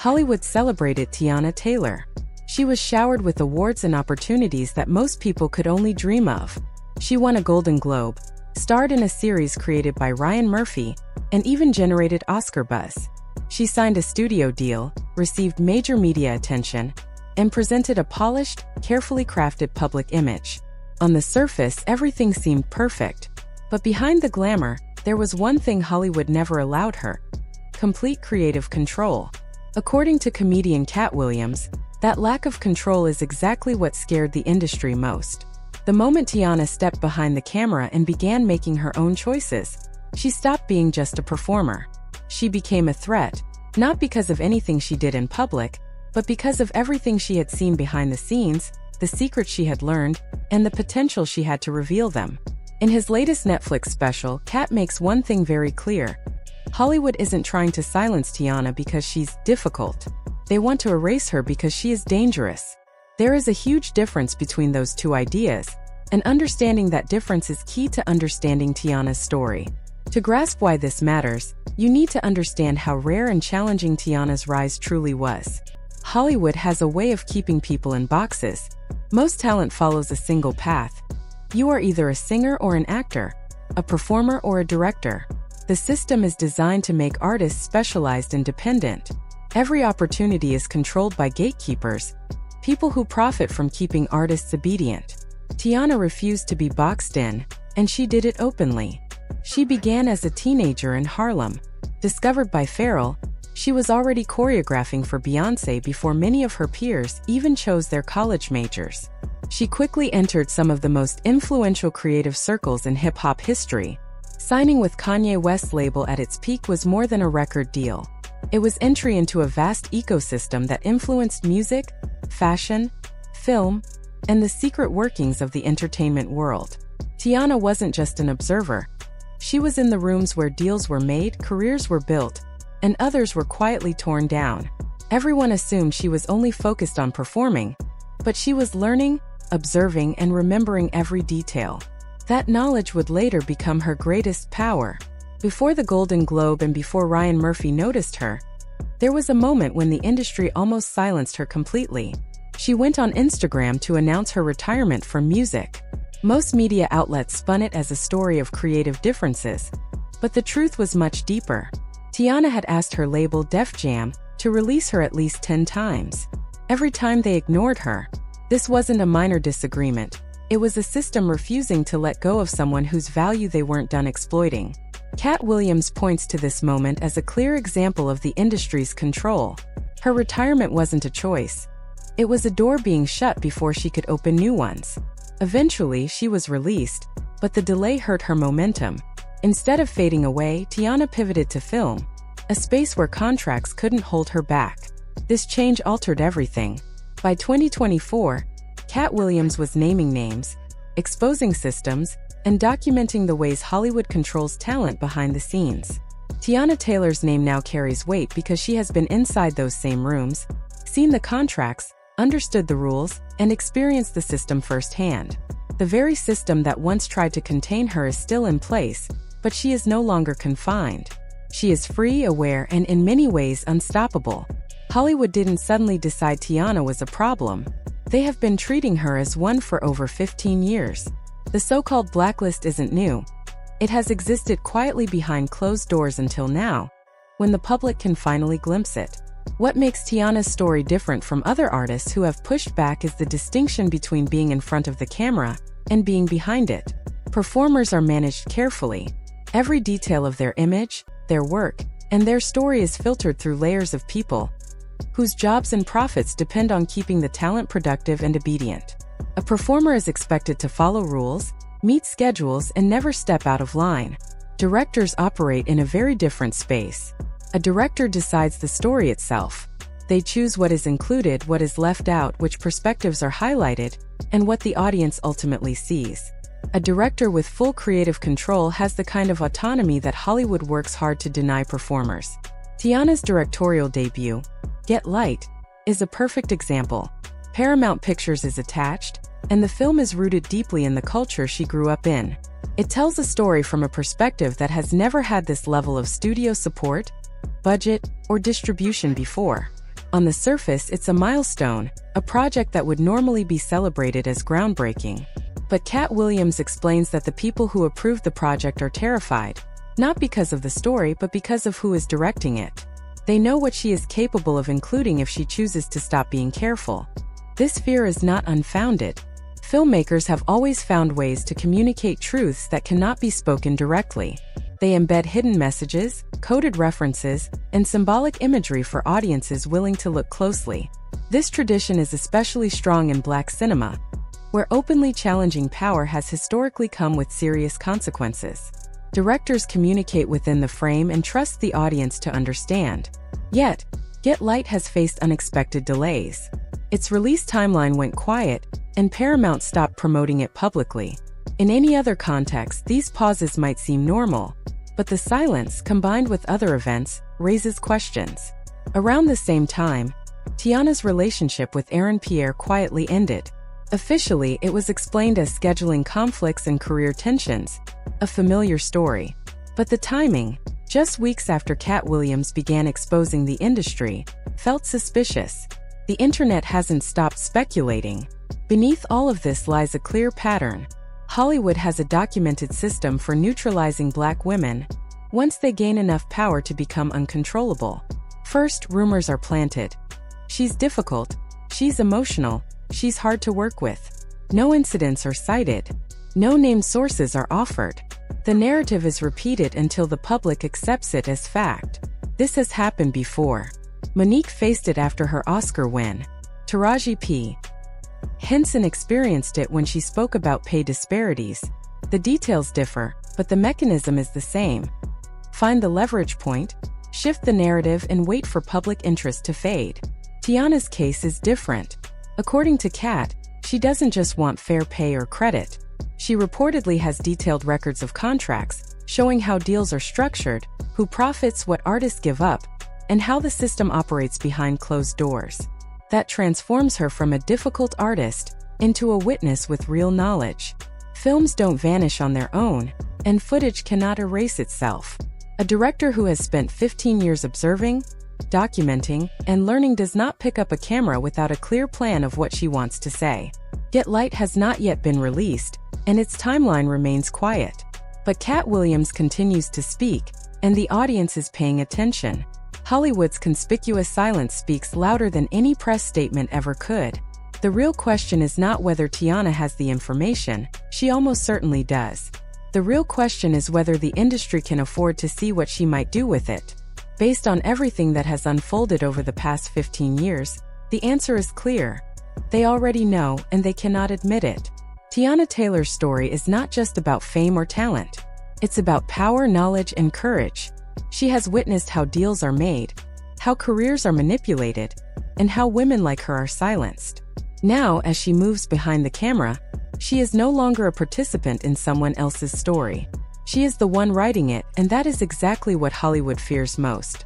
Hollywood celebrated Teyana Taylor. She was showered with awards and opportunities that most people could only dream of. She won a Golden Globe, starred in a series created by Ryan Murphy, and even generated Oscar buzz. She signed a studio deal, received major media attention, and presented a polished, carefully crafted public image. On the surface, everything seemed perfect. But behind the glamour, there was one thing Hollywood never allowed her: complete creative control. According to comedian Katt Williams, that lack of control is exactly what scared the industry most. The moment Teyana stepped behind the camera and began making her own choices, she stopped being just a performer. She became a threat, not because of anything she did in public, but because of everything she had seen behind the scenes, the secrets she had learned, and the potential she had to reveal them. In his latest Netflix special, Katt makes one thing very clear: Hollywood isn't trying to silence Teyana because she's difficult. They want to erase her because she is dangerous. There is a huge difference between those two ideas, and understanding that difference is key to understanding Teyana's story. To grasp why this matters, you need to understand how rare and challenging Teyana's rise truly was. Hollywood has a way of keeping people in boxes. Most talent follows a single path. You are either a singer or an actor, a performer or a director. The system is designed to make artists specialized and dependent. Every opportunity is controlled by gatekeepers, people who profit from keeping artists obedient. Teyana refused to be boxed in, and she did it openly. She began as a teenager in Harlem. Discovered by Pharrell, she was already choreographing for Beyoncé before many of her peers even chose their college majors. She quickly entered some of the most influential creative circles in hip-hop history. Signing with Kanye West's label at its peak was more than a record deal. It was entry into a vast ecosystem that influenced music, fashion, film, and the secret workings of the entertainment world. Teyana wasn't just an observer. She was in the rooms where deals were made, careers were built, and others were quietly torn down. Everyone assumed she was only focused on performing, but she was learning, observing, and remembering every detail. That knowledge would later become her greatest power. Before the Golden Globe and before Ryan Murphy noticed her, there was a moment when the industry almost silenced her completely. She went on Instagram to announce her retirement from music. Most media outlets spun it as a story of creative differences, but the truth was much deeper. Teyana had asked her label Def Jam to release her at least 10 times. Every time they ignored her. This wasn't a minor disagreement. It was a system refusing to let go of someone whose value they weren't done exploiting. Katt Williams points to this moment as a clear example of the industry's control. Her retirement wasn't a choice. It was a door being shut before she could open new ones. Eventually, she was released, but the delay hurt her momentum. Instead of fading away, Teyana pivoted to film, a space where contracts couldn't hold her back. This change altered everything. By 2024, Katt Williams was naming names, exposing systems, and documenting the ways Hollywood controls talent behind the scenes. Teyana Taylor's name now carries weight because she has been inside those same rooms, seen the contracts, understood the rules, and experienced the system firsthand. The very system that once tried to contain her is still in place, but she is no longer confined. She is free, aware, and in many ways unstoppable. Hollywood didn't suddenly decide Teyana was a problem. They have been treating her as one for over 15 years. The so-called blacklist isn't new. It has existed quietly behind closed doors until now, when the public can finally glimpse it. What makes Teyana's story different from other artists who have pushed back is the distinction between being in front of the camera and being behind it. Performers are managed carefully. Every detail of their image, their work, and their story is filtered through layers of people whose jobs and profits depend on keeping the talent productive and obedient. A performer is expected to follow rules, meet schedules, and never step out of line. Directors operate in a very different space. A director decides the story itself. They choose what is included, what is left out, which perspectives are highlighted, and what the audience ultimately sees. A director with full creative control has the kind of autonomy that Hollywood works hard to deny performers. Teyana's directorial debut, Get Light, is a perfect example. Paramount Pictures is attached, and the film is rooted deeply in the culture she grew up in. It tells a story from a perspective that has never had this level of studio support, budget, or distribution before. On the surface, it's a milestone, a project that would normally be celebrated as groundbreaking. But Katt Williams explains that the people who approved the project are terrified, not because of the story but because of who is directing it. They know what she is capable of including if she chooses to stop being careful. This fear is not unfounded. Filmmakers have always found ways to communicate truths that cannot be spoken directly. They embed hidden messages, coded references, and symbolic imagery for audiences willing to look closely. This tradition is especially strong in Black cinema, where openly challenging power has historically come with serious consequences. Directors communicate within the frame and trust the audience to understand. Yet, Get Light has faced unexpected delays. Its release timeline went quiet, and Paramount stopped promoting it publicly. In any other context, these pauses might seem normal, but the silence, combined with other events, raises questions. Around the same time, Teyana's relationship with Aaron Pierre quietly ended. Officially, it was explained as scheduling conflicts and career tensions, a familiar story. But the timing, just weeks after Katt Williams began exposing the industry, felt suspicious. The internet hasn't stopped speculating. Beneath all of this lies a clear pattern. Hollywood has a documented system for neutralizing Black women once they gain enough power to become uncontrollable. First, rumors are planted. She's difficult, she's emotional, she's hard to work with. No incidents are cited. No named sources are offered. The narrative is repeated until the public accepts it as fact. This has happened before. Monique faced it after her Oscar win. Taraji P. Henson experienced it when she spoke about pay disparities. The details differ, but the mechanism is the same. Find the leverage point, shift the narrative, and wait for public interest to fade. Teyana's case is different. According to Katt, she doesn't just want fair pay or credit. She reportedly has detailed records of contracts, showing how deals are structured, who profits what artists give up, and how the system operates behind closed doors. That transforms her from a difficult artist into a witness with real knowledge. Films don't vanish on their own, and footage cannot erase itself. A director who has spent 15 years observing, documenting, and learning does not pick up a camera without a clear plan of what she wants to say. Get Light has not yet been released, and its timeline remains quiet. But Katt Williams continues to speak, and the audience is paying attention. Hollywood's conspicuous silence speaks louder than any press statement ever could. The real question is not whether Teyana has the information, she almost certainly does. The real question is whether the industry can afford to see what she might do with it. Based on everything that has unfolded over the past 15 years, the answer is clear. They already know, and they cannot admit it. Teyana Taylor's story is not just about fame or talent. It's about power, knowledge, and courage. She has witnessed how deals are made, how careers are manipulated, and how women like her are silenced. Now, as she moves behind the camera, she is no longer a participant in someone else's story. She is the one writing it, and that is exactly what Hollywood fears most.